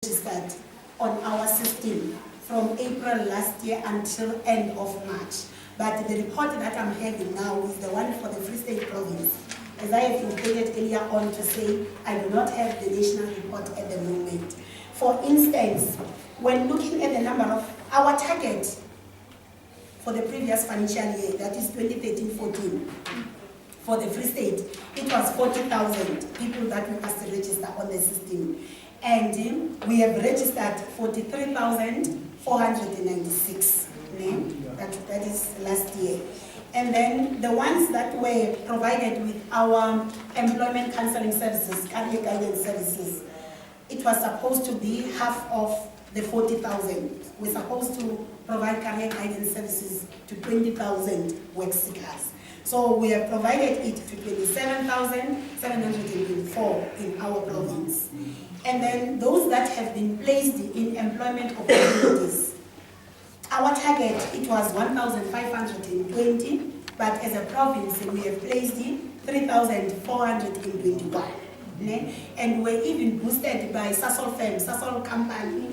registered on our system from April last year until end of March. But the report that I'm having now is the one for the Free State Province. As I have indicated earlier on to say, I do not have the national report at the moment. For instance, when looking at the number of our target for the previous financial year, that is 2013-14, for the Free State, it was 40,000 people that we must register on the system. And we have registered 43,496. That is last year. And then the ones that were provided with our employment counseling services, career guidance services, it was supposed to be half of the 40,000. We're supposed to provide career guidance services to 20,000 work seekers. So we have provided it to 27,724 in our province. And then those that have been placed in employment opportunities, our target, it was 1,520, but as a province, we have placed 3,421. And we're even boosted by Sasol firm, Sasol company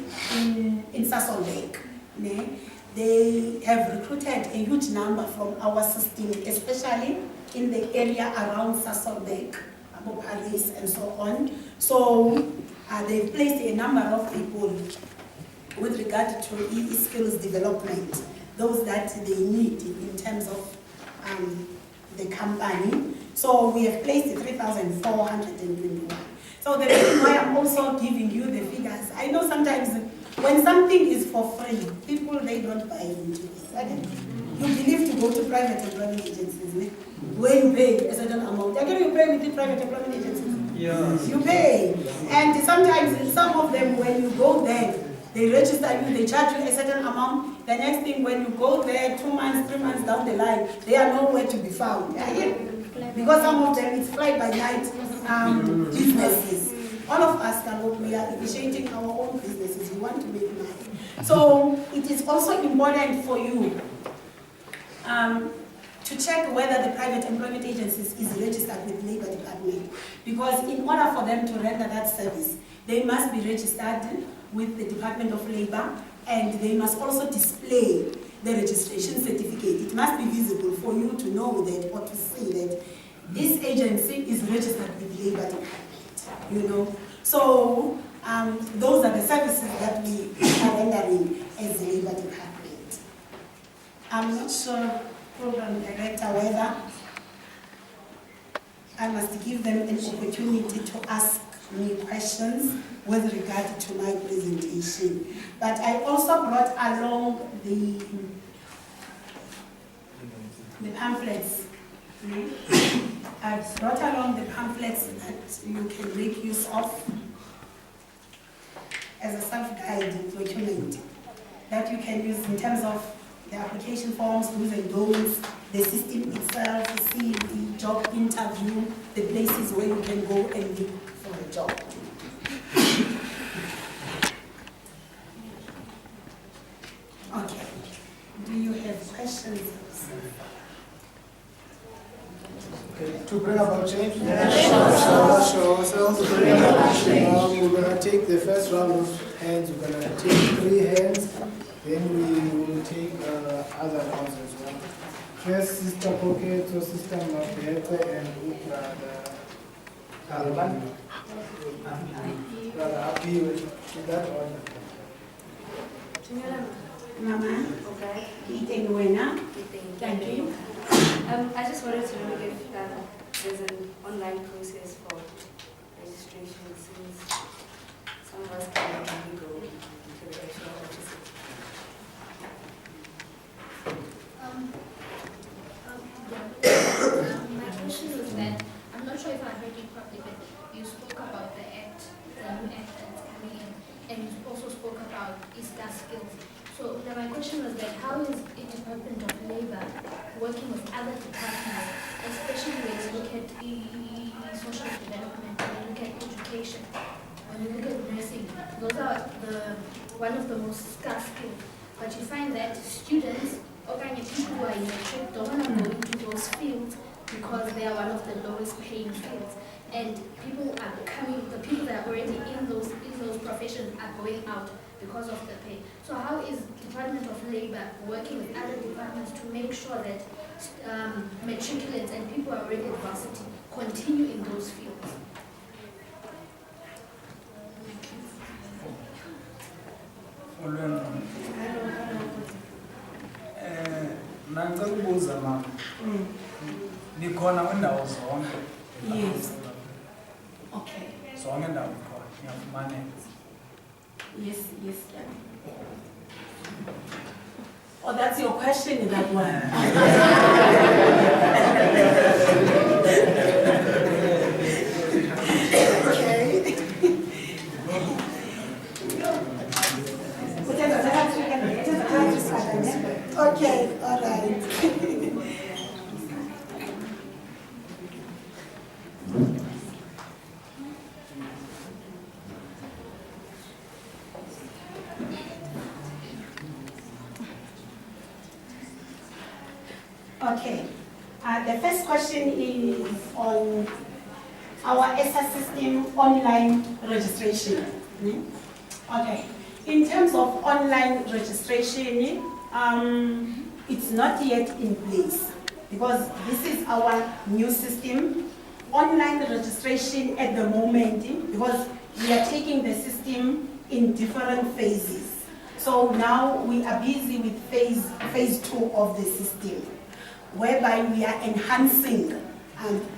in Sasolburg. They have recruited a huge number from our system, especially in the area around Sasolburg, Abu Paris, and so on. So they've placed a number of people with regard to skills development, those that they need in terms of the company. So we have placed 3,421. So the reason why I'm also giving you the figures, I know sometimes when something is for free, people, they don't buy into it. You believe to go to private employment agencies, where you pay a certain amount. Again, you pay with the private employment agencies. Yes. You pay. And sometimes, some of them, when you go there, they register you, they charge you a certain amount. The next thing, when you go there 2 months, 3 months down the line, they are nowhere to be found. Because some of them, it's fly-by-night businesses. All of us, we are initiating our own businesses. We want to make money. So it is also important for you to check whether the private employment agencies is registered with Labour Department. Because in order for them to render that service, they must be registered with the Department of Labour, and they must also display the registration certificate. It must be visible for you to know that, or to see that this agency is registered with Labour Department, So those are the services that we are rendering as the Labour Department. I'm not sure, Program Director, whether I must give them an opportunity to ask me questions with regard to my presentation. But I also brought along the pamphlets. I brought along the pamphlets that you can make use of as a self-guide document that you can use in terms of the application forms, do's and don'ts, the system itself, the CV, job interview, the places where you can go and look for a job. Okay. Do you have questions? Okay. To bring about change? Yeah. Show ourselves. We're going to take the first round of hands. We're going to take 3 hands. Then we will take other rounds as well. First, Sister Pocket, so Sister Mapete, and Brother Alban. Brother Happy with that order. Mama, okay. Eating winner. Thank you. I just wanted to know if there's an online process for registration, since some of us can't really go to the actual office. My question was that, I'm not sure if I heard you properly, but you spoke about the act, the new act that's coming in, and you also spoke about ISTA skills. So my question was that, how is the Department of Labour working with other departments, especially when you look at social development, when you look at education, when you look at nursing? Those are one of the most scarce skills. But you find that students, or kind of people who are in the trade, don't want to go into those fields because they are one of the lowest paying fields. and people are coming, the people that are already in those professions are going out because of the pay. So how is Department of Labor working with other departments to make sure that matriculants and people who are already at varsity continue in those fields? Nangakubuza mama. Nikhona kwindawo zonke. Yes. Okay. Zonke indawo ikhona, iyafumaneka. Yes. Oh, that's your question in that one. Okay, all right. Okay, the first question is on our ESA system online registration. Okay, in terms of online registration, it's not yet in place because this is our new system. Online registration at the moment, because we are taking the system in different phases. So now we are busy with phase 2 of the system, whereby we are enhancing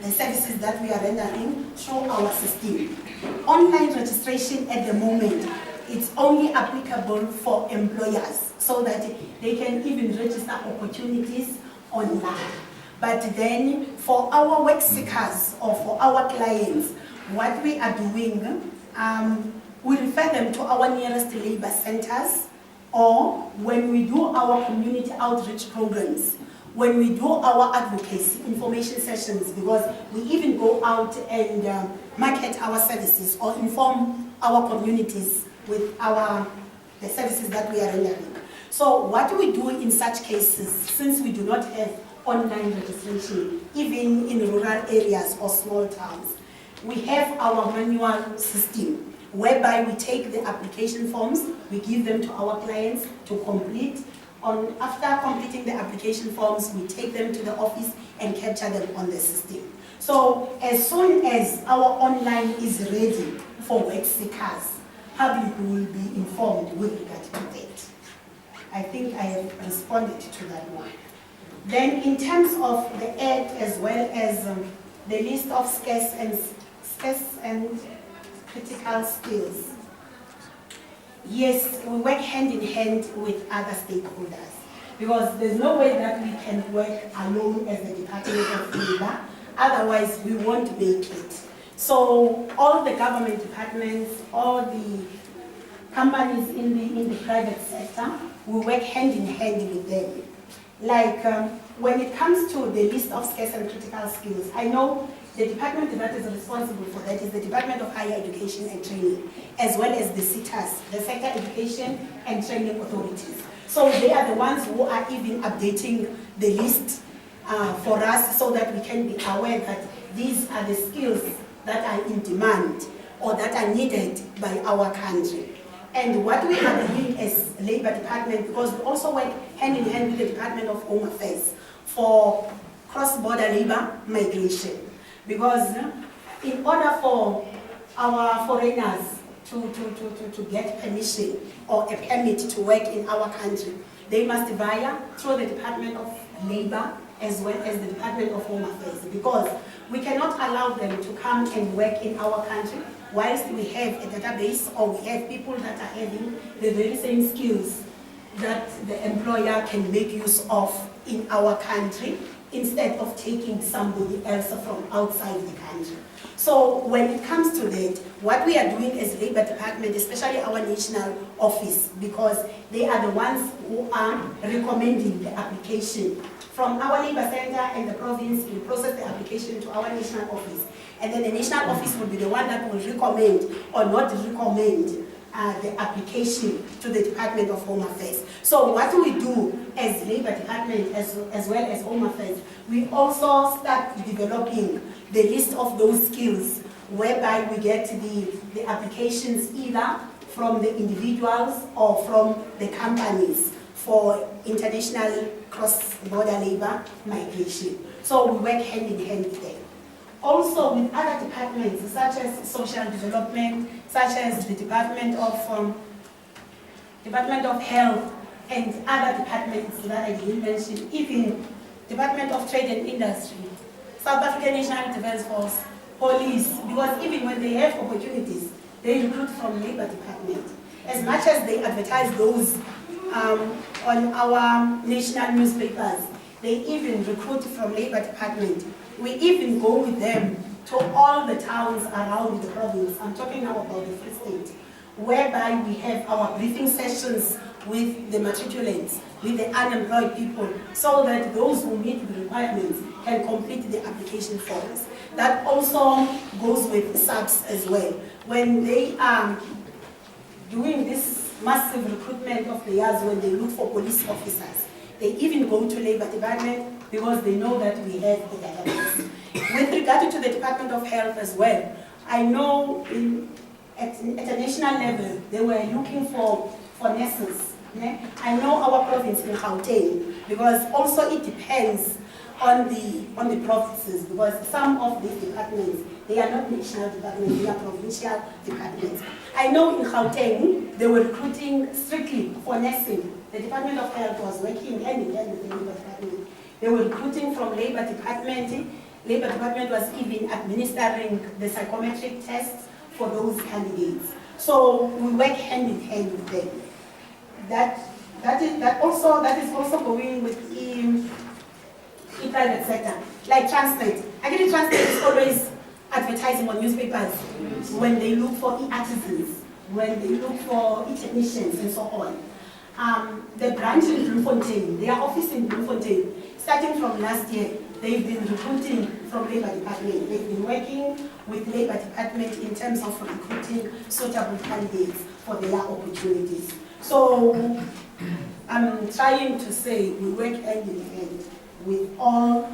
the services that we are rendering through our system. Online registration at the moment, it's only applicable for employers so that they can even register opportunities online. But then for our work seekers or for our clients, what we are doing, we refer them to our nearest labor centers, or when we do our community outreach programs, when we do our advocacy information sessions, because we even go out and market our services or inform our communities with the services that we are rendering. So what we do in such cases, since we do not have online registration, even in rural areas or small towns, we have our manual system, whereby we take the application forms, we give them to our clients to complete. After completing the application forms, we take them to the office and capture them on the system. So as soon as our online is ready for work seekers, public will be informed with regard to that. I think I have responded to that one. Then in terms of the ad as well as the list of scarce and critical skills, yes, we work hand in hand with other stakeholders, because there's no way that we can work alone as the Department of Labor, otherwise we won't make it. So all the government departments, all the companies in the private sector, we work hand in hand with them. Like when it comes to the list of scarce and critical skills, I know the department that is responsible for that is the Department of Higher Education and Training, as well as the SETAs, the Sector Education and Training Authorities. So they are the ones who are even updating the list for us, so that we can be aware that these are the skills that are in demand or that are needed by our country. And what we are doing as Labour Department, because we also work hand in hand with the Department of Home Affairs for cross-border labour migration. Because in order for our foreigners to get permission or a permit to work in our country, they must via through the Department of Labour as well as the Department of Home Affairs, because we cannot allow them to come and work in our country whilst we have a database or we have people that are having the very same skills that the employer can make use of in our country, instead of taking somebody else from outside the country. So when it comes to that, what we are doing as Labour Department, especially our national office, because they are the ones who are recommending the application. From our Labour Centre and the province, we process the application to our national office. And then the national office will be the one that will recommend or not recommend the application to the Department of Home Affairs. So what we do as Labour Department as well as Home Affairs, we also start developing the list of those skills whereby we get the applications either from the individuals or from the companies for international cross-border labor migration. So we work hand in hand with them. Also with other departments such as social development, such as the Department of Health and other departments that I didn't mention, even Department of Trade and Industry, South African National Defence Force, police, because even when they have opportunities, they recruit from Labour Department. As much as they advertise those on our national newspapers, they even recruit from Labour Department. We even go with them to all the towns around the province. I'm talking now about the Free State, whereby we have our briefing sessions with the matriculants, with the unemployed people, so that those who meet the requirements can complete the application forms. That also goes with SAPs as well. When they are doing this massive recruitment of the years, when they look for police officers, they even go to Labour Department because they know that we have the database. With regard to the Department of Health as well, I know at a national level, they were looking for nurses. Yeah? I know our province in Gauteng, because also it depends on the provinces, because some of these departments, they are not national departments, they are provincial departments. I know in Gauteng, they were recruiting strictly for nursing. The Department of Health was working hand in hand with the Labour Department. They were recruiting from Labour Department. Labour Department was even administering the psychometric tests for those candidates. So we work hand in hand with them. That is also going with the private sector, like Transnet. Actually, Transnet is always advertising on newspapers when they look for e-artisans, when they look for e-technicians and so on. The branch in Bloemfontein, their office in Bloemfontein, starting from last year, they've been recruiting from Labour Department. They've been working with Labour Department in terms of recruiting suitable candidates for their opportunities. So I'm trying to say we work hand in hand with all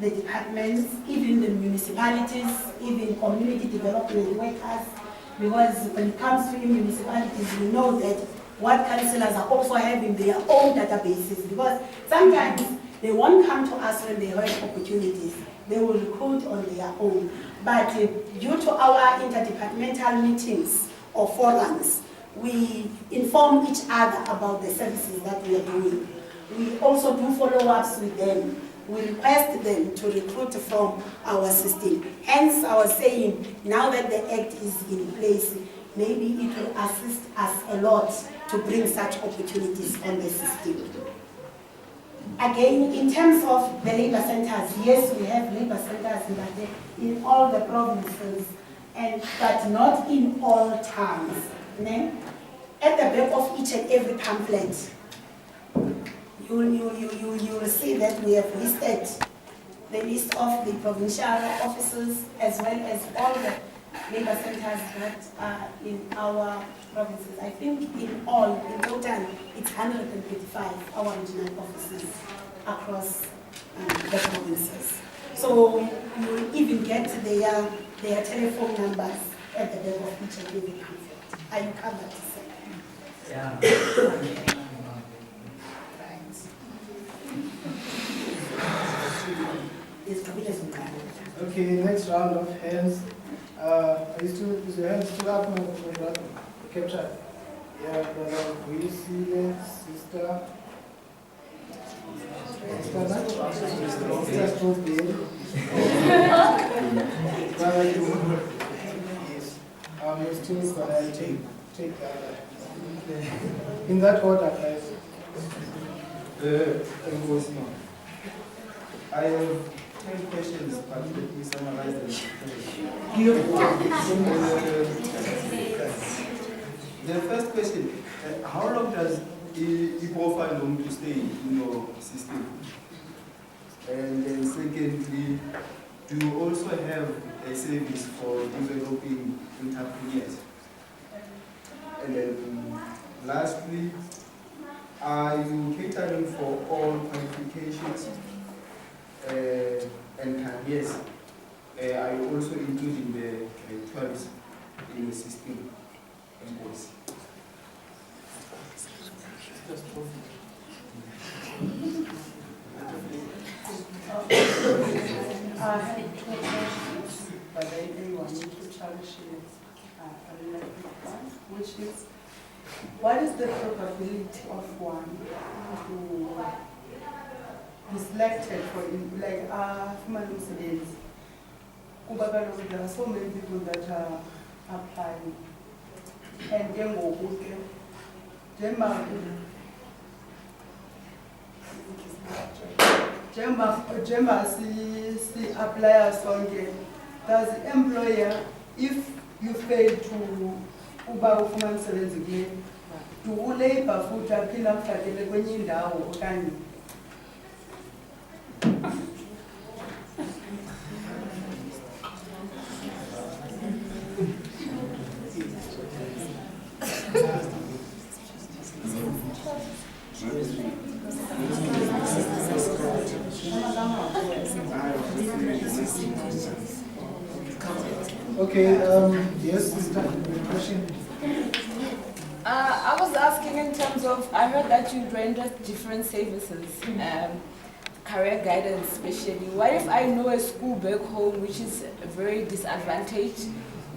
the departments, even the municipalities, even community development workers, because when it comes to municipalities, we know that what councillors are also having their own databases, because sometimes they won't come to us when they have opportunities. They will recruit on their own. But due to our interdepartmental meetings or forums, we inform each other about the services that we are doing. We also do follow-ups with them. We request them to recruit from our system. Hence, I was saying, now that the Act is in place, maybe it will assist us a lot to bring such opportunities on the system. Again, in terms of the labor centers, yes, we have labor centers in all the provinces, but not in all towns. At the back of each and every pamphlet, you will see that we have listed the list of the provincial offices as well as all the labor centers that are in our provinces. I think in total, it's 125 our regional offices across the provinces. So you will even get their telephone numbers at the back of each and every pamphlet. Are you covered, sir? Yeah. Okay, next round of hands. Is your hand still up, my brother? Capture. Yeah, brother, we see that, sister. Sister still there. Brother, yes. You're still gonna take in that order, guys. I have 10 questions, but let me summarize them. The first question, how long does e-profile long to stay in your system? And then secondly, do you also have a service for developing entrepreneurs? And then lastly, are you catering for all qualifications and careers? Are you also including the grade 12s in the system? Yes. I have two questions, but they want to challenge it which is, what is the probability of one to be selected for, like, human incidents? There are so many people that are applying. And then Jemba si apply sonke. Does the employer, if you fail to uba ufuna umsebenzi kule, do uLabour futhi aphinde amfakele kwenye indawo okanye? Okay, yes, sister, question. I was asking in terms of, I heard that you render different services, career guidance especially. What if I know a school back home which is very disadvantaged,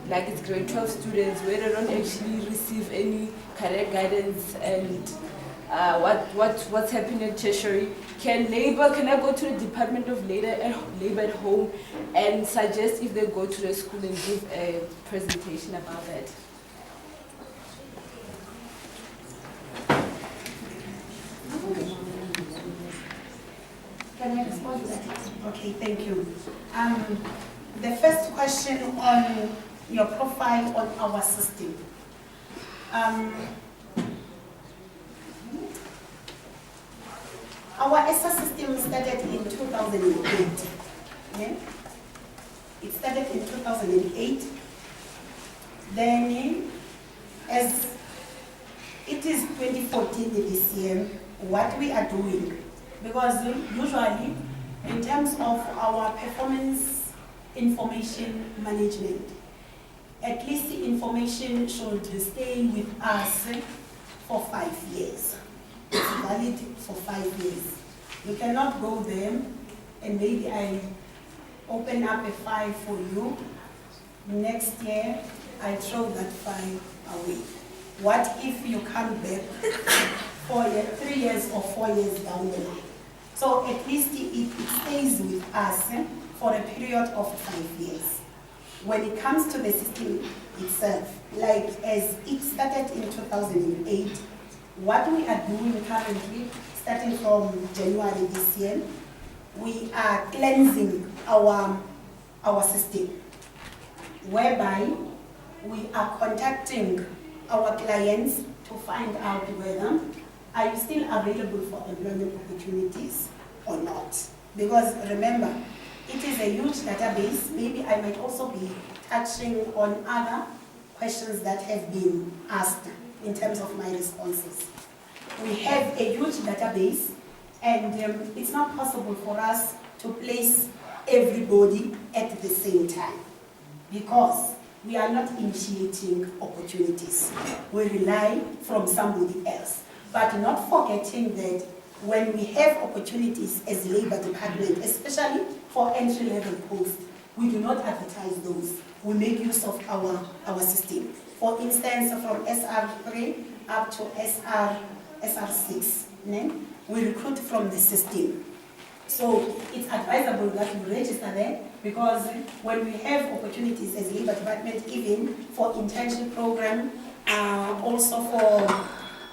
like it's grade 12 students where they don't actually receive any career guidance and what's happening in tertiary? Can I go to the Department of Labor at home and suggest if they go to the school and give a presentation about that? Can I respond to that? Okay, thank you. The first question on your profile on our system. Our ESSA system started in 2008. Yeah? It started in 2008. Then, as it is 2014 this year, what we are doing, because usually, in terms of our performance information management, at least the information should stay with us for 5 years. It's valid for 5 years. You cannot go there and maybe I open up a file for you. Next year, I throw that file away. What if you come back 3 years or 4 years down the line? So at least it stays with us for a period of 5 years. When it comes to the system itself, like as it started in 2008, what we are doing currently, starting from January this year, we are cleansing our system, whereby we are contacting our clients to find out whether are you still available for employment opportunities or not. Because remember, it is a huge database. Maybe I might also be touching on other questions that have been asked in terms of my responses. We have a huge database, and it's not possible for us to place everybody at the same time because we are not initiating opportunities. We rely from somebody else, but not forgetting that when we have opportunities as Labour Department, especially for entry-level posts, we do not advertise those. We make use of our system. For instance, from SR3 up to SR6, we recruit from the system. So it's advisable that we register there because when we have opportunities as Labour Department, even for internship program, also for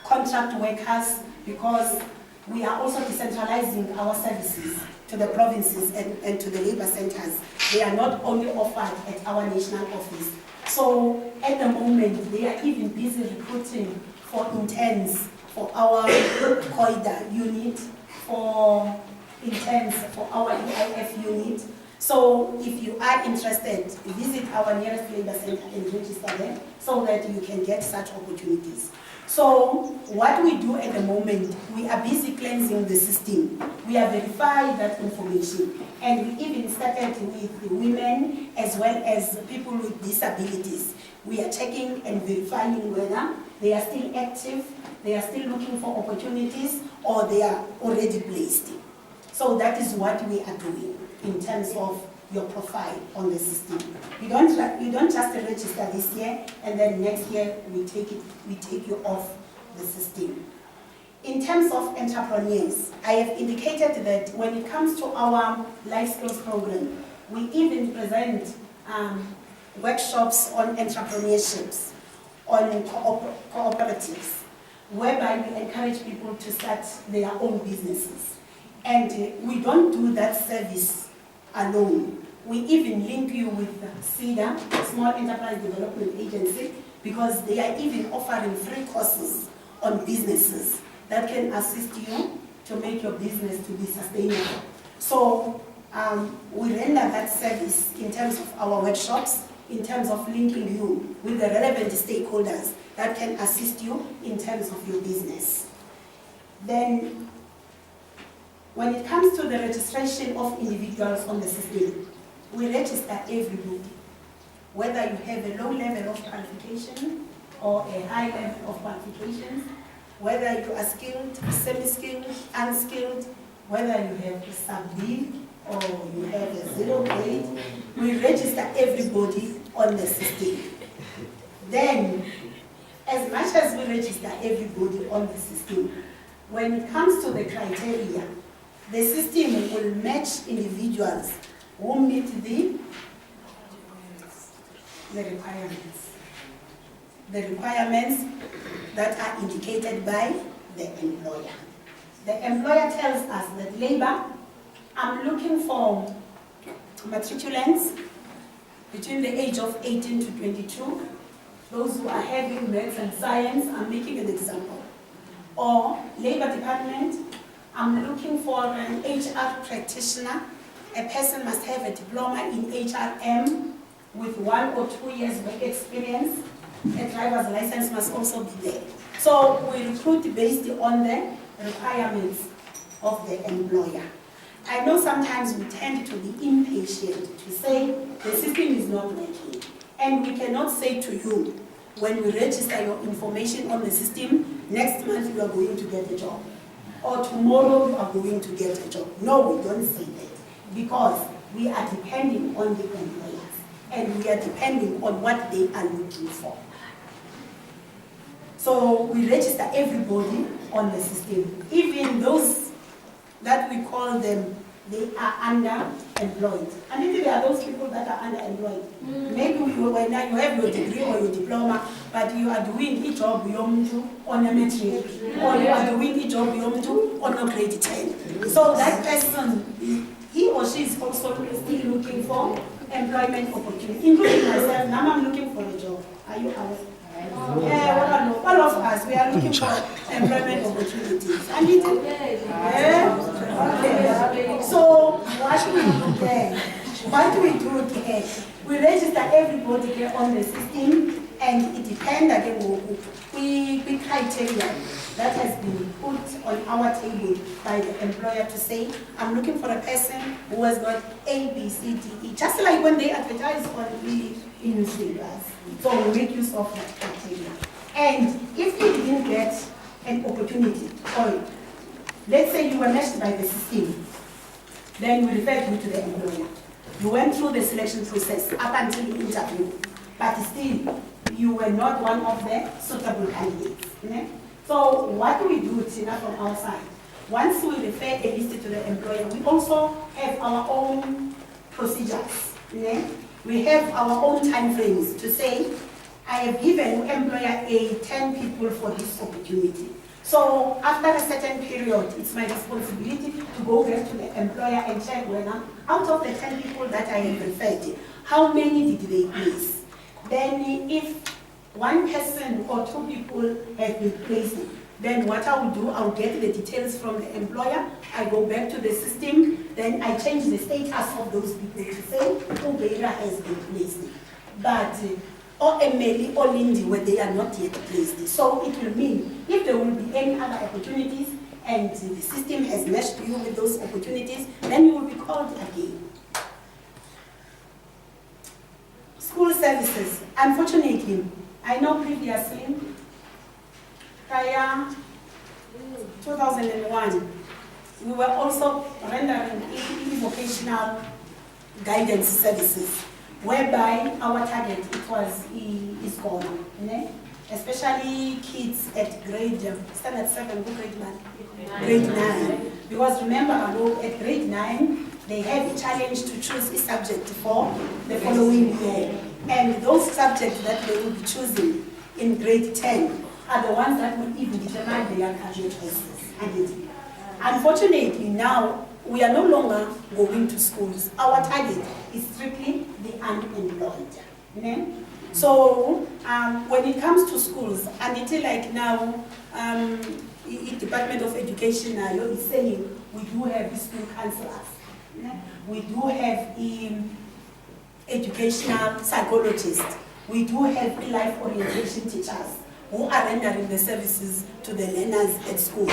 contract workers, because we are also decentralizing our services to the provinces and to the Labour centers. They are not only offered at our national office. So at the moment, they are even busy recruiting for interns for our COIDA unit, for interns for our EIF unit, So if you are interested, visit our nearest labor center and register there so that you can get such opportunities. So what we do at the moment, we are busy cleansing the system. We have verified that information, and we even started with the women as well as people with disabilities. We are checking and verifying whether they are still active, they are still looking for opportunities, or they are already placed. So that is what we are doing in terms of your profile on the system. You don't just register this year and then next year we take you off the system. In terms of entrepreneurs, I have indicated that when it comes to our life skills program, we even present workshops on entrepreneurships, on cooperatives, whereby we encourage people to start their own businesses. And we don't do that service alone. We even link you with SEDA, Small Enterprise Development Agency, because they are even offering free courses on businesses that can assist you to make your business to be sustainable. So we render that service in terms of our workshops, in terms of linking you with the relevant stakeholders that can assist you in terms of your business. Then, when it comes to the registration of individuals on the system, we register everybody, whether you have a low level of qualification or a high level of qualifications, whether you are skilled, semi-skilled, unskilled, whether you have a sub-B or you have a 0 grade, we register everybody on the system. Then, as much as we register everybody on the system, when it comes to the criteria, the system will match individuals who meet the requirements. The requirements that are indicated by the employer. The employer tells us that labor, I'm looking for matriculants between the age of 18 to 22, those who are having maths and science, I'm making an example. Or labor department, I'm looking for an HR practitioner. A person must have a diploma in HRM with 1 or 2 years work experience. A driver's license must also be there. So we recruit based on the requirements of the employer. I know sometimes we tend to be impatient to say the system is not working. And we cannot say to you, when we register your information on the system, next month you are going to get a job. Or tomorrow you are going to get a job. No, we don't say that. Because we are depending on the employers. And we are depending on what they are looking for. So we register everybody on the system. Even those that we call them, they are underemployed. And if there are those people that are underemployed, maybe you have your degree or your diploma, but you are doing a job on a matric, or you are doing a job on a grade 10. So that person, he or she is also still looking for employment opportunity, including myself. Now I'm looking for a job. Are you aware? Yeah, all of us, we are looking for employment opportunities. And it, okay. So what we do there, we register everybody here on the system, and it depends again on the criteria that has been put on our table by the employer to say, I'm looking for a person who has got A, B, C, D, E, just like when they advertise on the newspapers. So we make use of that criteria. And if you didn't get an opportunity, or let's say you were matched by the system, then we refer you to the employer. You went through the selection process up until the interview, but still you were not one of the suitable candidates. So what do we do, Tina, from our side? Once we refer a list to the employer, we also have our own procedures. We have our own time frames to say, I have given employer A 10 people for this opportunity. So after a certain period, it's my responsibility to go back to the employer and check whether out of the 10 people that I have referred, how many did they place? Then if one person or 2 people have been placed, then what I will do, I'll get the details from the employer, I go back to the system, then I change the status of those people to say, Ubeira has been placed. But, or Emily or Lindy, where they are not yet placed. So it will mean, if there will be any other opportunities, and the system has matched you with those opportunities, then you will be called again. School services. Unfortunately, I know previously, prior 2001, we were also rendering vocational guidance services, whereby our target is gone, especially kids at standard 7, grade 9. Because remember, at grade 9, they have a challenge to choose a subject for the following year. And those subjects that they will be choosing in grade 10 are the ones that will even determine their career choices. Unfortunately, now we are no longer going to schools. Our target is strictly the unemployed. So when it comes to schools, and it's like now, the Department of Education is saying we do have school counselors. We do have educational psychologists. We do have life orientation teachers who are rendering the services to the learners at school.